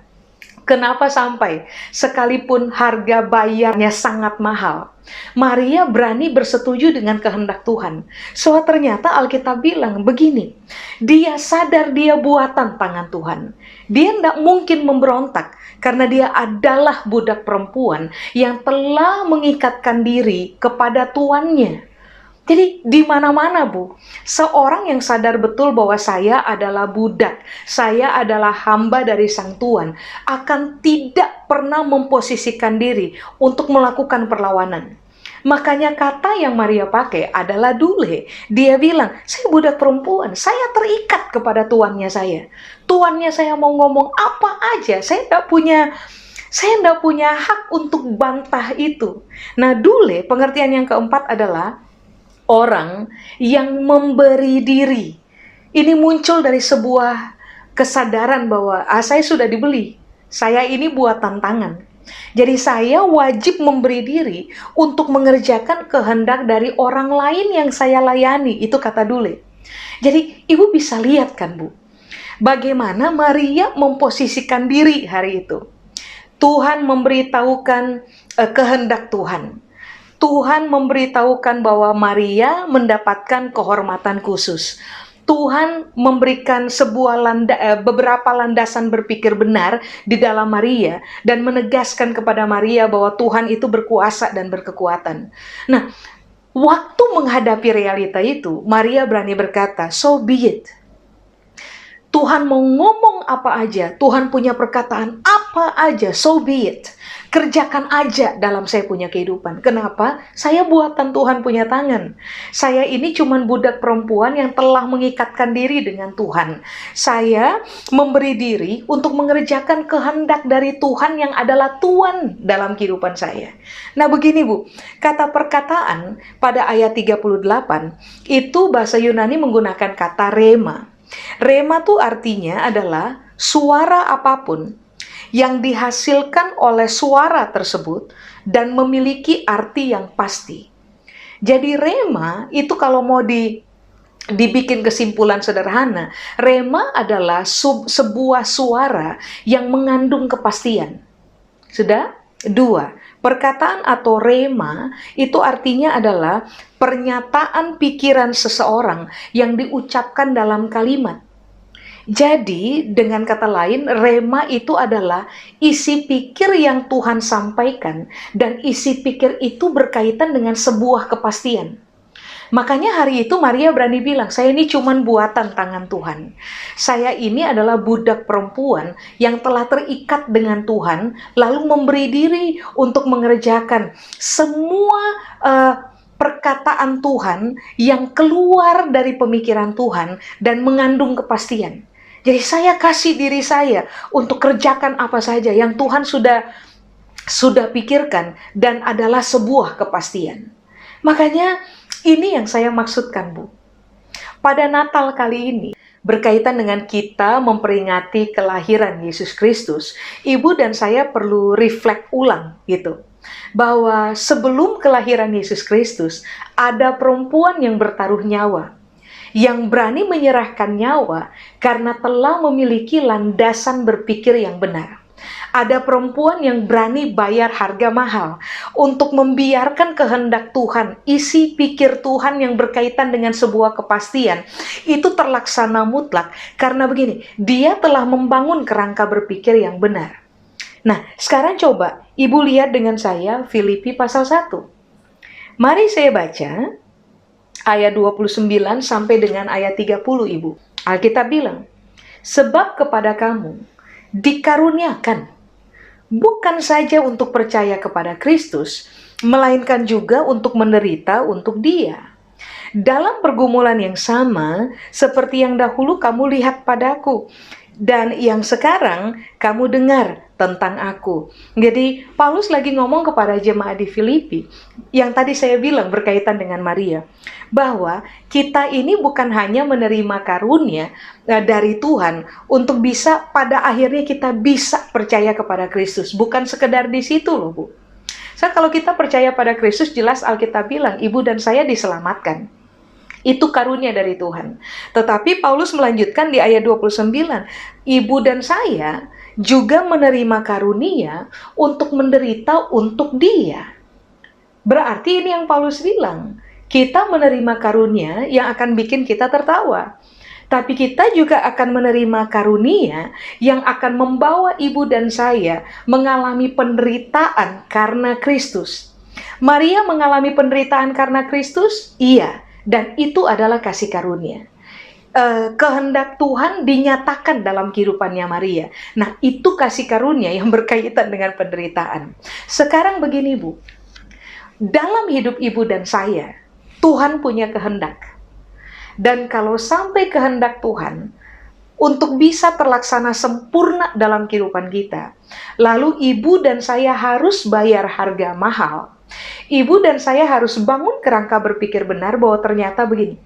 Kenapa sampai sekalipun harga bayarnya sangat mahal, Maria berani bersetuju dengan kehendak Tuhan. So ternyata Alkitab bilang begini, dia sadar dia buatan tangan Tuhan. Dia tidak mungkin memberontak karena dia adalah budak perempuan yang telah mengikatkan diri kepada tuannya. Jadi di mana-mana Bu, seorang yang sadar betul bahwa saya adalah budak, saya adalah hamba dari Sang Tuhan, akan tidak pernah memposisikan diri untuk melakukan perlawanan. Makanya kata yang Maria pakai adalah dule. Dia bilang, saya budak perempuan, saya terikat kepada tuannya saya. Tuannya saya mau ngomong apa aja, saya tidak punya hak untuk bantah itu. Nah dule, pengertian yang keempat adalah orang yang memberi diri. Ini muncul dari sebuah kesadaran bahwa saya sudah dibeli. Saya ini buatan tangan. Jadi saya wajib memberi diri untuk mengerjakan kehendak dari orang lain yang saya layani. Itu kata dule. Jadi ibu bisa lihat kan Bu, bagaimana Maria memposisikan diri hari itu. Tuhan memberitahukan kehendak Tuhan. Tuhan memberitahukan bahwa Maria mendapatkan kehormatan khusus. Tuhan memberikan beberapa landasan berpikir benar di dalam Maria dan menegaskan kepada Maria bahwa Tuhan itu berkuasa dan berkekuatan. Nah, waktu menghadapi realita itu, Maria berani berkata, so be it. Tuhan mau ngomong apa aja, Tuhan punya perkataan apa apa aja, so be it. Kerjakan aja dalam saya punya kehidupan. Kenapa? Saya buatan Tuhan punya tangan. Saya ini cuman budak perempuan yang telah mengikatkan diri dengan Tuhan. Saya memberi diri untuk mengerjakan kehendak dari Tuhan yang adalah Tuhan dalam kehidupan saya. Nah begini Bu, kata perkataan pada ayat 38, itu bahasa Yunani menggunakan kata rema. Rema tuh artinya adalah suara apapun yang dihasilkan oleh suara tersebut dan memiliki arti yang pasti. Jadi rema itu kalau mau dibikin kesimpulan sederhana, rema adalah sebuah suara yang mengandung kepastian. Sudah? 2. Perkataan atau rema itu artinya adalah pernyataan pikiran seseorang yang diucapkan dalam kalimat. Jadi, dengan kata lain, rema itu adalah isi pikir yang Tuhan sampaikan, dan isi pikir itu berkaitan dengan sebuah kepastian. Makanya hari itu Maria berani bilang, saya ini cuman buatan tangan Tuhan. Saya ini adalah budak perempuan yang telah terikat dengan Tuhan, lalu memberi diri untuk mengerjakan semua perkataan Tuhan yang keluar dari pemikiran Tuhan dan mengandung kepastian. Jadi saya kasih diri saya untuk kerjakan apa saja yang Tuhan sudah pikirkan dan adalah sebuah kepastian. Makanya ini yang saya maksudkan Bu. Pada Natal kali ini, berkaitan dengan kita memperingati kelahiran Yesus Kristus, Ibu dan saya perlu reflect ulang gitu. Bahwa sebelum kelahiran Yesus Kristus, ada perempuan yang bertaruh nyawa, yang berani menyerahkan nyawa karena telah memiliki landasan berpikir yang benar. Ada perempuan yang berani bayar harga mahal untuk membiarkan kehendak Tuhan, isi pikir Tuhan yang berkaitan dengan sebuah kepastian, itu terlaksana mutlak. Karena begini, dia telah membangun kerangka berpikir yang benar. Nah, sekarang coba Ibu lihat dengan saya Filipi pasal 1. Mari saya baca ayat 29 sampai dengan ayat 30 Ibu. Alkitab bilang, sebab kepada kamu dikaruniakan bukan saja untuk percaya kepada Kristus, melainkan juga untuk menderita untuk Dia. Dalam pergumulan yang sama seperti yang dahulu kamu lihat padaku, dan yang sekarang kamu dengar tentang aku. Jadi Paulus lagi ngomong kepada jemaat di Filipi, yang tadi saya bilang berkaitan dengan Maria, bahwa kita ini bukan hanya menerima karunia dari Tuhan untuk bisa pada akhirnya kita bisa percaya kepada Kristus. Bukan sekedar di situ loh Bu. Kalau kita percaya pada Kristus, jelas Alkitab bilang ibu dan saya diselamatkan. Itu karunia dari Tuhan. Tetapi Paulus melanjutkan di ayat 29, ibu dan saya juga menerima karunia untuk menderita untuk Dia. Berarti ini yang Paulus bilang, kita menerima karunia yang akan bikin kita tertawa. Tapi kita juga akan menerima karunia yang akan membawa ibu dan saya mengalami penderitaan karena Kristus. Maria mengalami penderitaan karena Kristus? Iya. Dan itu adalah kasih karunia. Kehendak Tuhan dinyatakan dalam kehidupannya Maria. Nah, itu kasih karunia yang berkaitan dengan penderitaan. Sekarang begini Bu, dalam hidup ibu dan saya, Tuhan punya kehendak. Dan kalau sampai kehendak Tuhan untuk bisa terlaksana sempurna dalam kehidupan kita, lalu ibu dan saya harus bayar harga mahal. Ibu dan saya harus bangun kerangka berpikir benar bahwa ternyata begini,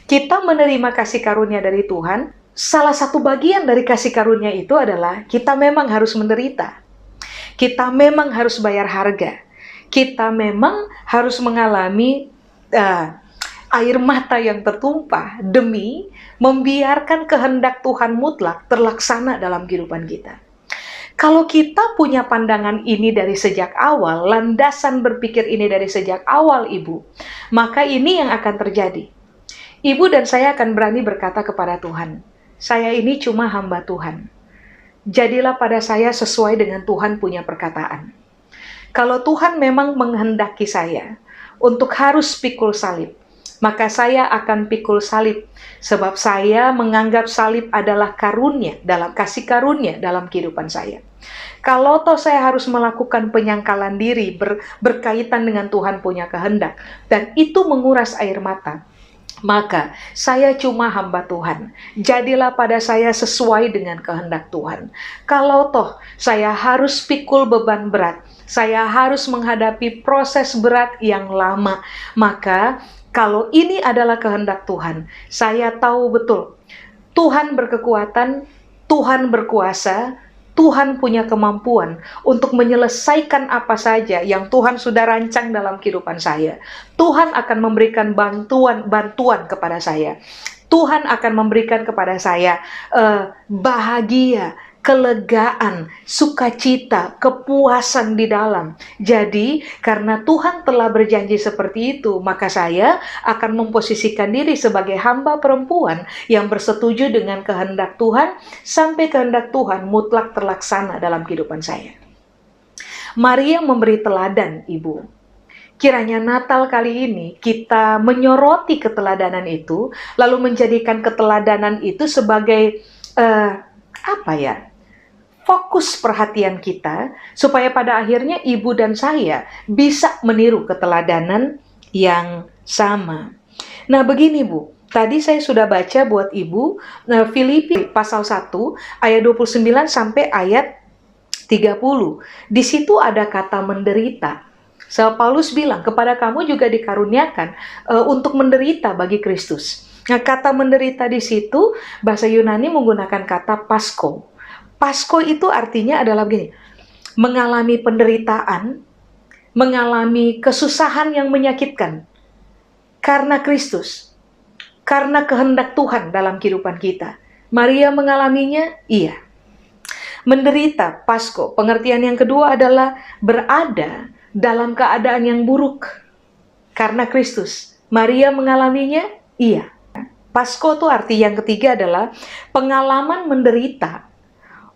kita menerima kasih karunia dari Tuhan, salah satu bagian dari kasih karunia itu adalah kita memang harus menderita. Kita memang harus bayar harga. Kita memang harus mengalami air mata yang tertumpah demi membiarkan kehendak Tuhan mutlak terlaksana dalam kehidupan kita. Kalau kita punya pandangan ini dari sejak awal, landasan berpikir ini dari sejak awal Ibu, maka ini yang akan terjadi. Ibu dan saya akan berani berkata kepada Tuhan, saya ini cuma hamba Tuhan. Jadilah pada saya sesuai dengan Tuhan punya perkataan. Kalau Tuhan memang menghendaki saya untuk harus pikul salib, maka saya akan pikul salib, sebab saya menganggap salib adalah karunia, dalam kasih karunia dalam kehidupan saya. Kalau toh saya harus melakukan penyangkalan diri berkaitan dengan Tuhan punya kehendak, dan itu menguras air mata, maka saya cuma hamba Tuhan. Jadilah pada saya sesuai dengan kehendak Tuhan. Kalau toh saya harus pikul beban berat, saya harus menghadapi proses berat yang lama, maka kalau ini adalah kehendak Tuhan, saya tahu betul Tuhan berkekuatan, Tuhan berkuasa, Tuhan punya kemampuan untuk menyelesaikan apa saja yang Tuhan sudah rancang dalam kehidupan saya. Tuhan akan memberikan bantuan kepada saya. Tuhan akan memberikan kepada saya bahagia, kelegaan, sukacita, kepuasan di dalam. Jadi, karena Tuhan telah berjanji seperti itu, maka saya akan memposisikan diri sebagai hamba perempuan yang bersetuju dengan kehendak Tuhan, sampai kehendak Tuhan mutlak terlaksana dalam kehidupan saya. Maria memberi teladan, Ibu. Kiranya Natal kali ini kita menyoroti keteladanan itu, lalu menjadikan keteladanan itu sebagai fokus perhatian kita, supaya pada akhirnya ibu dan saya bisa meniru keteladanan yang sama. Nah begini Bu, tadi saya sudah baca buat ibu Filipi pasal 1 ayat 29 sampai ayat 30. Di situ ada kata menderita. Paulus bilang, kepada kamu juga dikaruniakan untuk menderita bagi Kristus. Nah, kata menderita di situ bahasa Yunani menggunakan kata pasko. Pasko itu artinya adalah begini, mengalami penderitaan, mengalami kesusahan yang menyakitkan karena Kristus, karena kehendak Tuhan dalam kehidupan kita. Maria mengalaminya, iya. Menderita, pasko. Pengertian yang kedua adalah berada dalam keadaan yang buruk karena Kristus. Maria mengalaminya, iya. Pasko itu arti yang ketiga adalah pengalaman menderita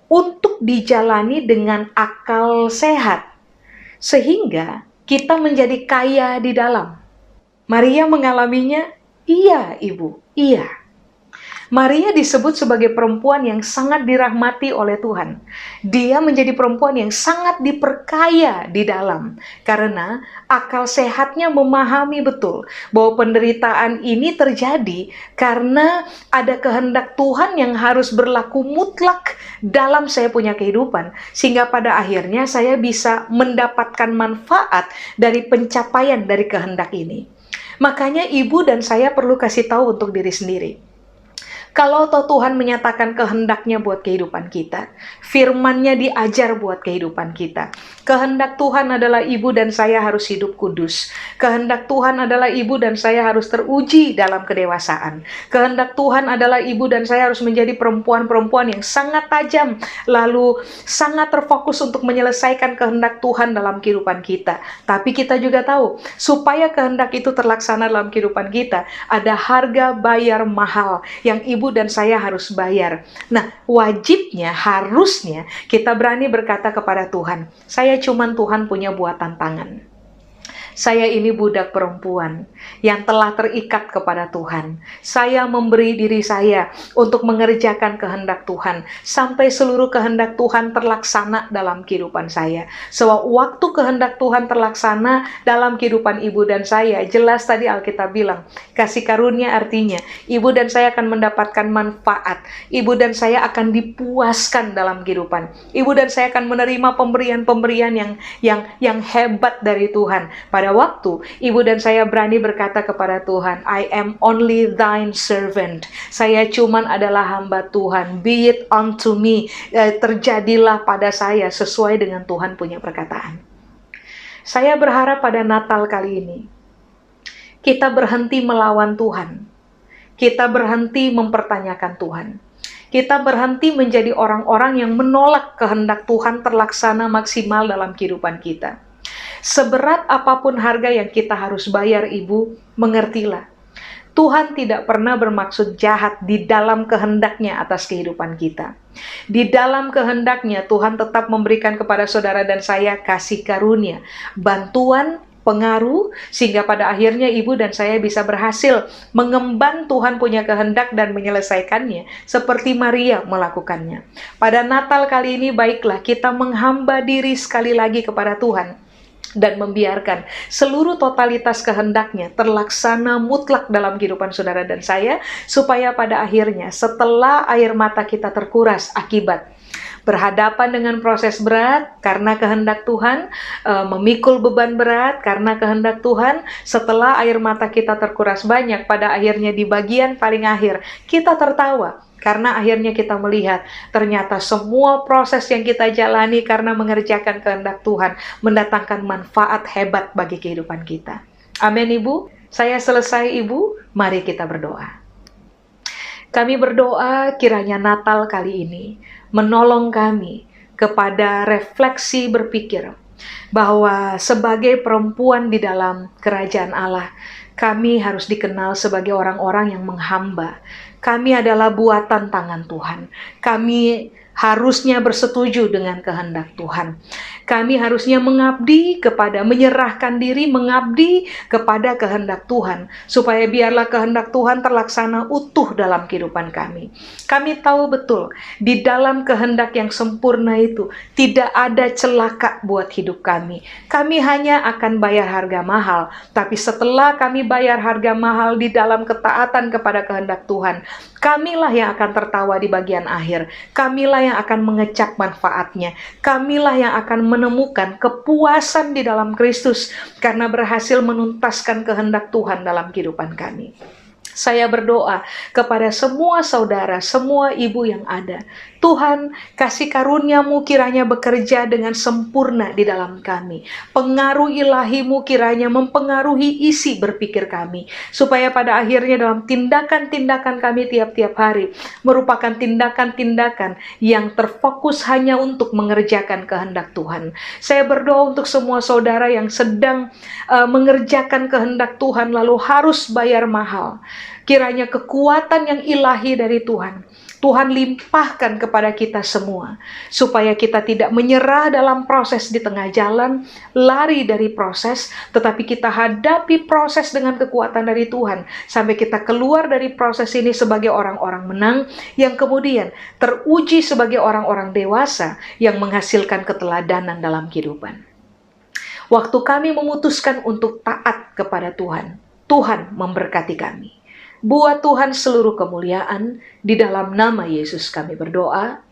untuk dijalani dengan akal sehat, sehingga kita menjadi kaya di dalam. Maria mengalaminya, iya Ibu, iya. Maria disebut sebagai perempuan yang sangat dirahmati oleh Tuhan. Dia menjadi perempuan yang sangat diperkaya di dalam, karena akal sehatnya memahami betul bahwa penderitaan ini terjadi karena ada kehendak Tuhan yang harus berlaku mutlak dalam saya punya kehidupan, sehingga pada akhirnya saya bisa mendapatkan manfaat dari pencapaian dari kehendak ini. Makanya ibu dan saya perlu kasih tahu untuk diri sendiri. Kalau toh Tuhan menyatakan kehendaknya buat kehidupan kita, firman-Nya diajar buat kehidupan kita. Kehendak Tuhan adalah ibu dan saya harus hidup kudus. Kehendak Tuhan adalah ibu dan saya harus teruji dalam kedewasaan. Kehendak Tuhan adalah ibu dan saya harus menjadi perempuan-perempuan yang sangat tajam, lalu sangat terfokus untuk menyelesaikan kehendak Tuhan dalam kehidupan kita. Tapi kita juga tahu, supaya kehendak itu terlaksana dalam kehidupan kita, ada harga bayar mahal yang ibu dan saya harus bayar. Nah, wajibnya, harusnya kita berani berkata kepada Tuhan, saya cuman Tuhan punya buatan tangan. Saya ini budak perempuan yang telah terikat kepada Tuhan. Saya memberi diri saya untuk mengerjakan kehendak Tuhan sampai seluruh kehendak Tuhan terlaksana dalam kehidupan saya. Sebab waktu kehendak Tuhan terlaksana dalam kehidupan ibu dan saya, jelas tadi Alkitab bilang, kasih karunia artinya ibu dan saya akan mendapatkan manfaat. Ibu dan saya akan dipuaskan dalam kehidupan. Ibu dan saya akan menerima pemberian-pemberian yang hebat dari Tuhan. Pada waktu ibu dan saya berani berkata kepada Tuhan, I am only thine servant. Saya cuman adalah hamba Tuhan. Be it unto me. Terjadilah pada saya sesuai dengan Tuhan punya perkataan. Saya berharap pada Natal kali ini kita berhenti melawan Tuhan. Kita berhenti mempertanyakan Tuhan. Kita berhenti menjadi orang-orang yang menolak kehendak Tuhan terlaksana maksimal dalam kehidupan kita. Seberat apapun harga yang kita harus bayar, ibu, mengertilah. Tuhan tidak pernah bermaksud jahat di dalam kehendaknya atas kehidupan kita. Di dalam kehendaknya, Tuhan tetap memberikan kepada saudara dan saya kasih karunia, bantuan pengaruh, sehingga pada akhirnya ibu dan saya bisa berhasil mengemban Tuhan punya kehendak dan menyelesaikannya, seperti Maria melakukannya. Pada Natal kali ini, baiklah kita menghamba diri sekali lagi kepada Tuhan, dan membiarkan seluruh totalitas kehendaknya terlaksana mutlak dalam kehidupan saudara dan saya, supaya pada akhirnya setelah air mata kita terkuras akibat berhadapan dengan proses berat karena kehendak Tuhan, memikul beban berat karena kehendak Tuhan, setelah air mata kita terkuras banyak, pada akhirnya di bagian paling akhir kita tertawa karena akhirnya kita melihat ternyata semua proses yang kita jalani karena mengerjakan kehendak Tuhan mendatangkan manfaat hebat bagi kehidupan kita. Amin ibu. Saya selesai ibu, mari kita berdoa. Kami berdoa kiranya Natal kali ini menolong kami kepada refleksi berpikir bahwa sebagai perempuan di dalam kerajaan Allah, kami harus dikenal sebagai orang-orang yang menghamba. Kami adalah buatan tangan Tuhan. Kami harusnya bersetuju dengan kehendak Tuhan. Kami harusnya mengabdi kepada, menyerahkan diri, mengabdi kepada kehendak Tuhan, supaya biarlah kehendak Tuhan terlaksana utuh dalam kehidupan kami. Kami tahu betul, di dalam kehendak yang sempurna itu, tidak ada celaka buat hidup kami. Kami hanya akan bayar harga mahal, tapi setelah kami bayar harga mahal di dalam ketaatan kepada kehendak Tuhan, kamilah yang akan tertawa di bagian akhir. Kamilah yang akan mengecap manfaatnya. Kamilah yang akan menemukan kepuasan di dalam Kristus karena berhasil menuntaskan kehendak Tuhan dalam kehidupan kami. Saya berdoa kepada semua saudara, semua ibu yang ada. Tuhan, kasih karunia-Mu kiranya bekerja dengan sempurna di dalam kami. Pengaruh ilahi-Mu kiranya mempengaruhi isi berpikir kami. Supaya pada akhirnya dalam tindakan-tindakan kami tiap-tiap hari merupakan tindakan-tindakan yang terfokus hanya untuk mengerjakan kehendak Tuhan. Saya berdoa untuk semua saudara yang sedang mengerjakan kehendak Tuhan lalu harus bayar mahal. Kiranya kekuatan yang ilahi dari Tuhan limpahkan kepada kita semua, supaya kita tidak menyerah dalam proses di tengah jalan, lari dari proses, tetapi kita hadapi proses dengan kekuatan dari Tuhan, sampai kita keluar dari proses ini sebagai orang-orang menang, yang kemudian teruji sebagai orang-orang dewasa, yang menghasilkan keteladanan dalam kehidupan. Waktu kami memutuskan untuk taat kepada Tuhan, Tuhan memberkati kami. Buat Tuhan seluruh kemuliaan, di dalam nama Yesus kami berdoa.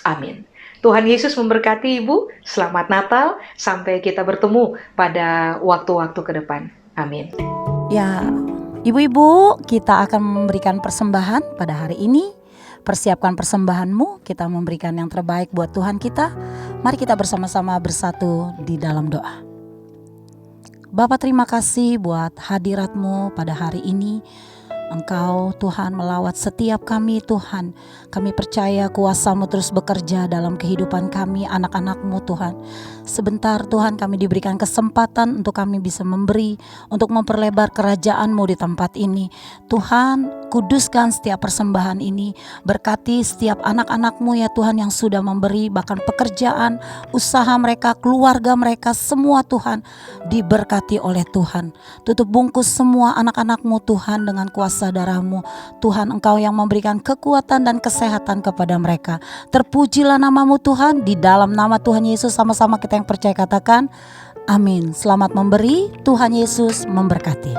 Amin. Tuhan Yesus memberkati ibu. Selamat Natal. Sampai kita bertemu pada waktu-waktu ke depan. Amin. Ya, ibu-ibu, kita akan memberikan persembahan pada hari ini. Persiapkan persembahanmu, kita memberikan yang terbaik buat Tuhan kita. Mari kita bersama-sama bersatu di dalam doa. Bapa, terima kasih buat hadirat-Mu pada hari ini. Engkau Tuhan melawat setiap kami Tuhan. Kami percaya kuasa-Mu terus bekerja dalam kehidupan kami, anak-anak-Mu Tuhan. Sebentar Tuhan kami diberikan kesempatan untuk kami bisa memberi, untuk memperlebar kerajaan-Mu di tempat ini. Tuhan, kuduskan setiap persembahan ini. Berkati setiap anak-anak-Mu ya Tuhan yang sudah memberi, bahkan pekerjaan, usaha mereka, keluarga mereka, semua Tuhan diberkati oleh Tuhan. Tutup bungkus semua anak-anak-Mu Tuhan dengan kuasa darah-Mu. Tuhan, Engkau yang memberikan kekuatan dan kesehatan kepada mereka. Terpujilah nama-Mu Tuhan. Di dalam nama Tuhan Yesus sama-sama kita yang percaya katakan amin. Selamat memberi. Tuhan Yesus memberkati.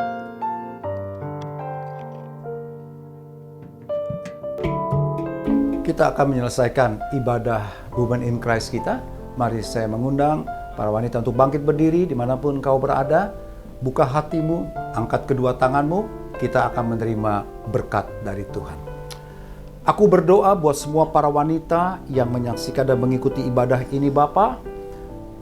Kita akan menyelesaikan ibadah Women in Christ kita. Mari saya mengundang para wanita untuk bangkit berdiri dimanapun kau berada. Buka hatimu, angkat kedua tanganmu. Kita akan menerima berkat dari Tuhan. Aku berdoa buat semua para wanita yang menyaksikan dan mengikuti ibadah ini Bapa.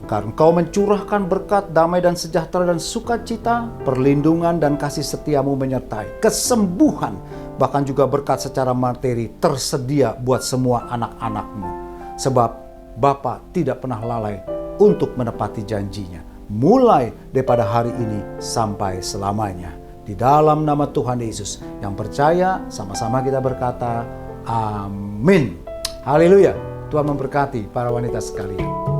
Karena Engkau mencurahkan berkat, damai dan sejahtera dan sukacita, perlindungan dan kasih setiamu menyertai, kesembuhan, bahkan juga berkat secara materi tersedia buat semua anak-anakmu. Sebab Bapa tidak pernah lalai untuk menepati janjinya, mulai daripada hari ini sampai selamanya. Di dalam nama Tuhan Yesus, yang percaya sama-sama kita berkata, amin. Haleluya. Tuhan memberkati para wanita sekalian.